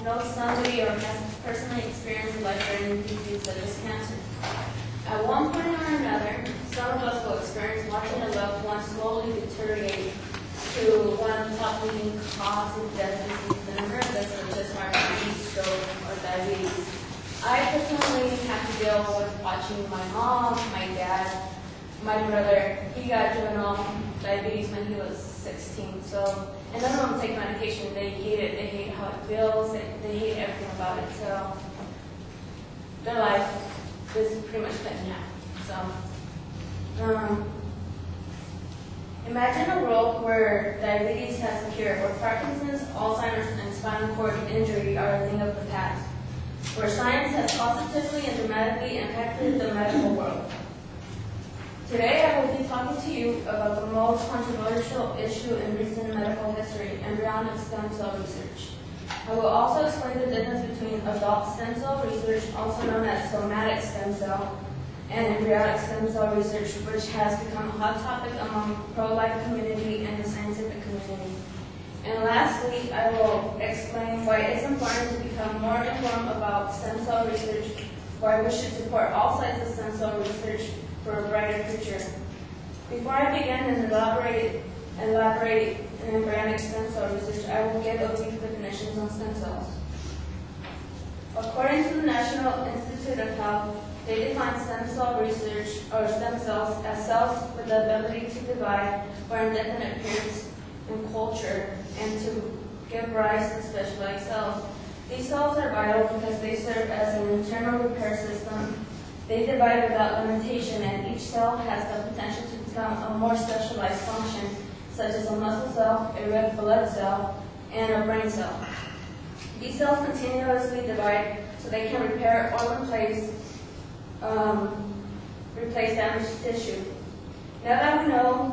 know somebody or has personally experienced life-threatening disease such as cancer. At one point or another, some of us will experience watching a loved one slowly deteriorate to one of the top leading causes of death disease in America, such as heart disease, stroke, or diabetes. I personally have to deal with watching my mom, my dad, my brother. He got juvenile diabetes when he was 16. And none of them take medication. They hate it. They hate how it feels. They hate everything about it. So their life is pretty much cut in half. Imagine a world where diabetes has a cure, where Parkinson's, Alzheimer's, and spinal cord injury are a thing of the past, where science has positively and dramatically impacted the medical world. Today I will be talking to you about the most controversial issue in recent medical history, embryonic stem cell research. I will also explain the difference between adult stem cell research, also known as somatic stem cell, and embryonic stem cell research, which has become a hot topic among the pro-life community and the scientific community. And lastly, I will explain why it's important to become more informed about stem cell research, why we should support all sides of stem cell research for a brighter future. Before I begin and elaborate in embryonic stem cell research, I will give a brief definitions on stem cells. According to the National Institute of Health, they define stem cell research or stem cells as cells with the ability to divide for indefinite periods in culture and to give rise to specialized cells. These cells are vital because they serve as an internal repair system. They divide without limitation, and each cell has the potential to become a more specialized function, such as a muscle cell, a red blood cell, and a brain cell. These cells continuously divide so they can repair or replace damaged tissue. Now that we know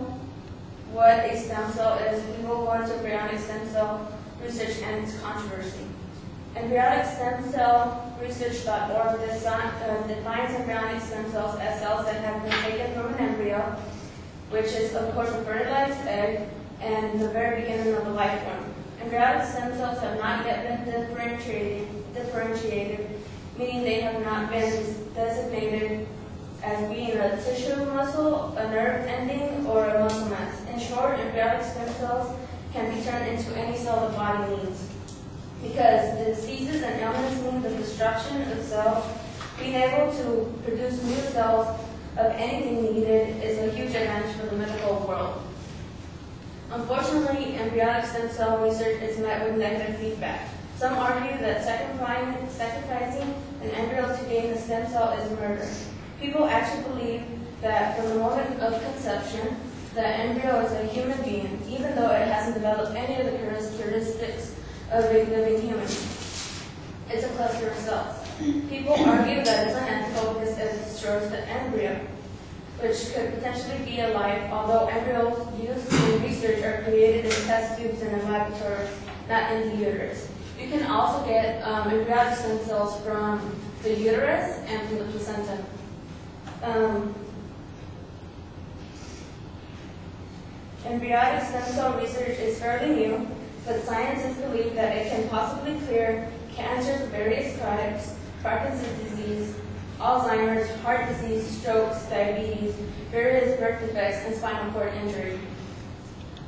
what a stem cell is, we will go into embryonic stem cell research and its controversy. EmbryonicStemCellResearch.org defines embryonic stem cells as cells that have been taken from an embryo, which is, of course, a fertilized egg and the very beginning of a life form. Embryonic stem cells have not yet been differentiated, meaning they have not been designated as being a tissue muscle, a nerve ending, or a muscle mass. In short, embryonic stem cells can be turned into any cell the body needs. Because the diseases and ailments mean the destruction of cells, being able to produce new cells of anything needed is a huge advantage for the medical world. Unfortunately, embryonic stem cell research is met with negative feedback. Some argue that sacrificing an embryo to gain a stem cell is murder. People actually believe that from the moment of conception, the embryo is a human being, even though it hasn't developed any of the characteristics of a living human. It's a cluster of cells. People argue that it's unethical because it destroys the embryo, which could potentially be a life, although embryos used in research are created in test tubes in a laboratory, not in the uterus. You can also get embryonic stem cells from the uterus and from the placenta. Embryonic stem cell research is fairly new, but scientists believe that it can possibly clear cancers of various types, Parkinson's disease, Alzheimer's, heart disease, strokes, diabetes, various birth defects, and spinal cord injury.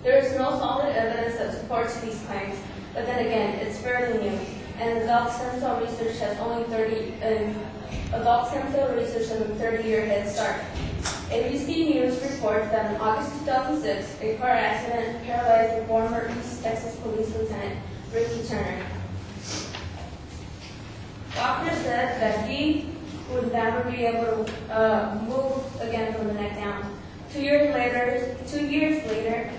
There is no solid evidence that supports these claims, but then again, it's fairly new, and adult stem cell research has a 30-year head start. ABC News reports that in August 2006, a car accident paralyzed the former East Texas Police Lieutenant Ricky Turner. Doctors said that he would never be able to move again from the neck down. 2 years later,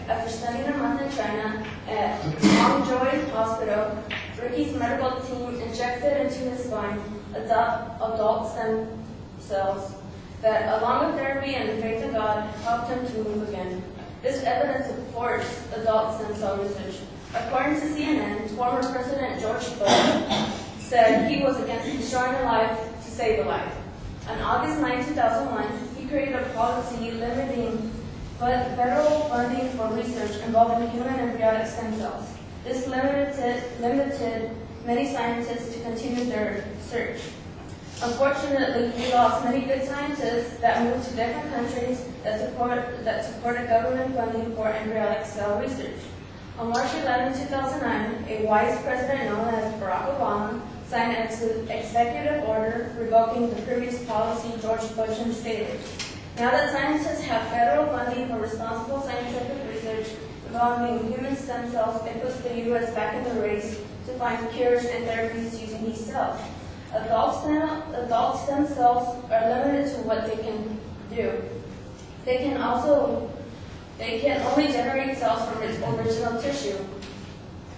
after spending a month in China at Hangzhou Hospital, Ricky's medical team injected into his spine adult stem cells that, along with therapy and the faith of God, helped him to move again. This evidence supports adult stem cell research. According to CNN, former President George Bush said he was against destroying a life to save a life. On August 9, 2001, he created a policy limiting federal funding for research involving human embryonic stem cells. This limited many scientists to continue their search. Unfortunately, we lost many good scientists that moved to different countries that supported government funding for embryonic cell research. On March 11, 2009, a wise president known as Barack Obama signed an executive order revoking the previous policy George Bush instated. Now that scientists have federal funding for responsible scientific research involving human stem cells, it puts the U.S. back in the race to find cures and therapies using these cells. Adult stem cells are limited to what they can do. They can only generate cells from its original tissue.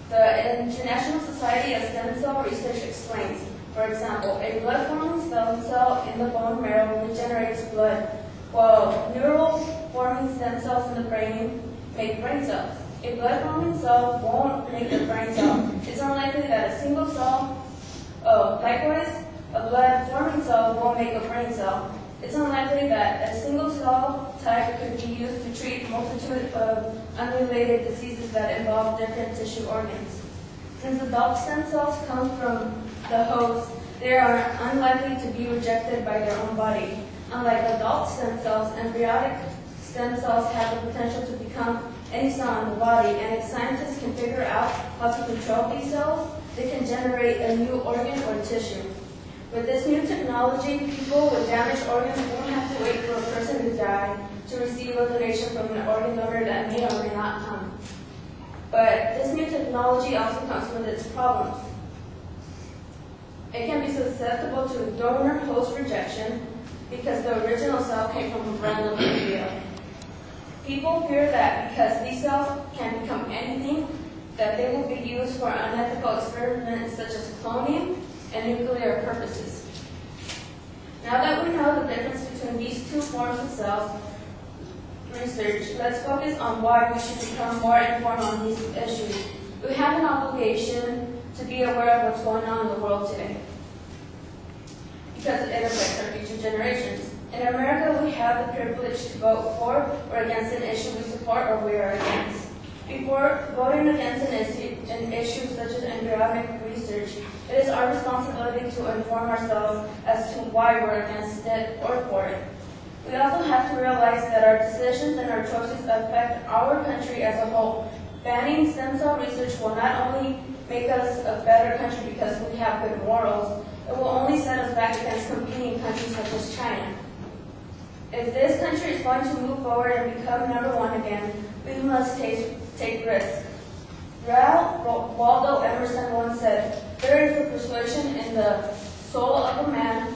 The International Society of Stem Cell Research explains, for example, a blood-forming stem cell in the bone marrow regenerates blood, while neural-forming stem cells in the brain make brain cells. A blood-forming cell won't make a brain cell. It's unlikely that a single cell, likewise, a blood-forming cell won't make a brain cell. It's unlikely that a single cell type could be used to treat a multitude of unrelated diseases that involve different tissue organs. Since adult stem cells come from the host, they are unlikely to be rejected by their own body. Unlike adult stem cells, embryonic stem cells have the potential to become any cell in the body, and if scientists can figure out how to control these cells, they can generate a new organ or tissue. With this new technology, people with damaged organs won't have to wait for a person to die to receive a donation from an organ donor that may or may not come. But this new technology also comes with its problems. It can be susceptible to donor-host rejection because the original cell came from a random embryo. People fear that because these cells can become anything, that they will be used for unethical experiments such as cloning and nuclear purposes. Now that we know the difference between these two forms of cell research, let's focus on why we should become more informed on these issues. We have an obligation to be aware of what's going on in the world today, because it affects our future generations. In America, we have the privilege to vote for or against an issue we support or we are against. Before voting against an issue such as embryonic research, it is our responsibility to inform ourselves as to why we're against it or for it. We also have to realize that our decisions and our choices affect our country as a whole. Banning stem cell research will not only make us a better country because we have good morals, it will only set us back against competing countries such as China. If this country is going to move forward and become number one again, we must take risks. Ralph Waldo Emerson once said, "There is a persuasion in the soul of a man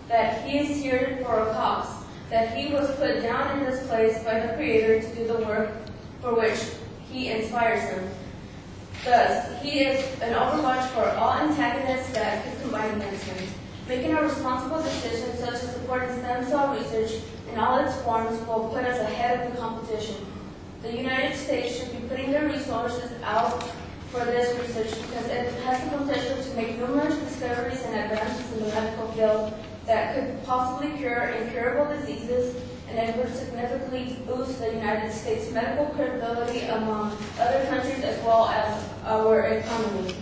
that he is here for a cause, that he was put down in this place by the Creator to do the work for which he inspires him. Thus, he is an overwatch for all antagonists that could combine against him. Making a responsible decision such as supporting stem cell research in all its forms will put us ahead of the competition. The United States should be putting their resources out for this research because it has the potential to make numerous discoveries and advances in the medical field that could possibly cure incurable diseases, and it would significantly boost the United States' medical credibility among other countries as well as our economy.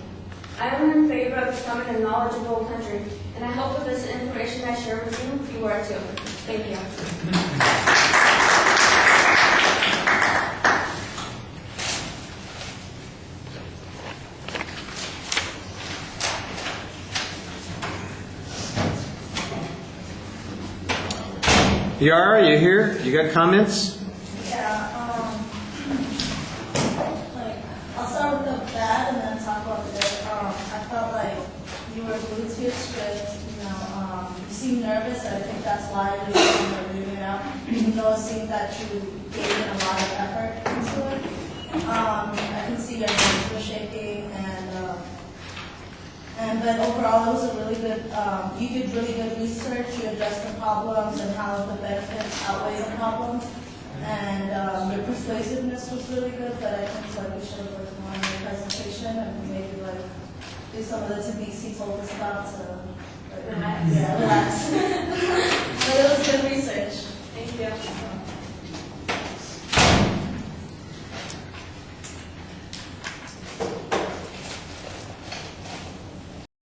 I am in favor of becoming a knowledgeable country, and I hope with this information I share with you, you are too. Thank you. Yara, you here? You got comments? Yeah, I'll start with the bad and then talk about the good. I felt like you were glued to your script, you seemed nervous, and I think that's why you were reading it out, even though it seemed that you gave it a lot of effort into it. I can see your hands were shaking, but overall it was a really good, you did really good research, you addressed the problems and how the benefits outweigh the problems, and your persuasiveness was really good, but I think we should have worked more on your presentation and maybe do some of the techniques he told us about to relax. Yeah, relax. But it was good research. Thank you.